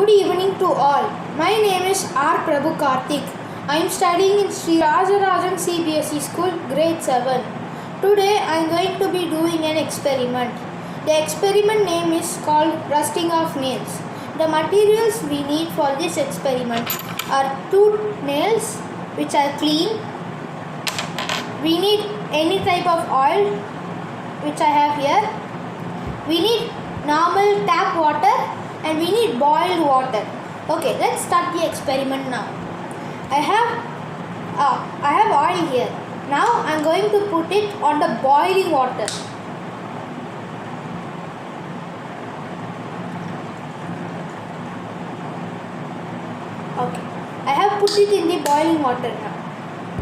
Good evening to all. My name is R. Prabhu Karthik. I am studying in shree Raaja Rajan CBSE school, grade 7. Today I am going to be doing an experiment. The experiment name is called rusting of nails. The materials we need for this experiment are 2 nails which are clean. We need any type of oil which I have here. We need normal tap water and we need boiled water. Okay, let's start the experiment now. I have oil here. Now I am going to put it on the boiling water. Okay, I have put it in the boiling water now.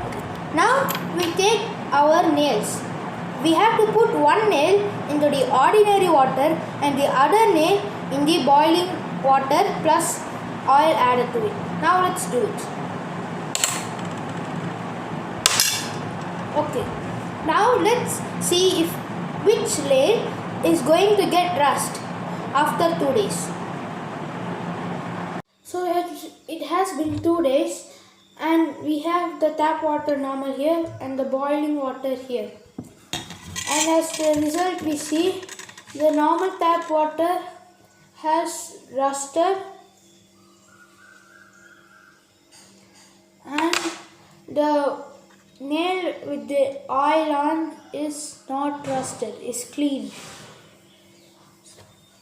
Okay. Now we take our nails. We have to put one nail into the ordinary water and the other nail in the boiling water plus oil added to it. Now let's do it. Okay. Now let's see if which nail is going to get rust after 2 days. So it has been 2 days and we have the tap water normal here and the boiling water here. And as the result we see the normal tap water has rusted and the nail with the oil on is not rusted, is clean.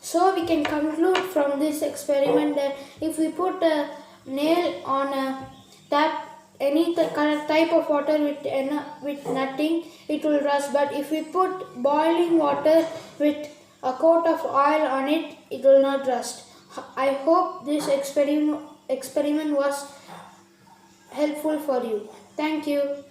So we can conclude from this experiment that if we put a nail on a tap, any type of water with nothing, it will rust. But if we put boiling water with a coat of oil on it, it will not rust. I hope this experiment was helpful for you. Thank you.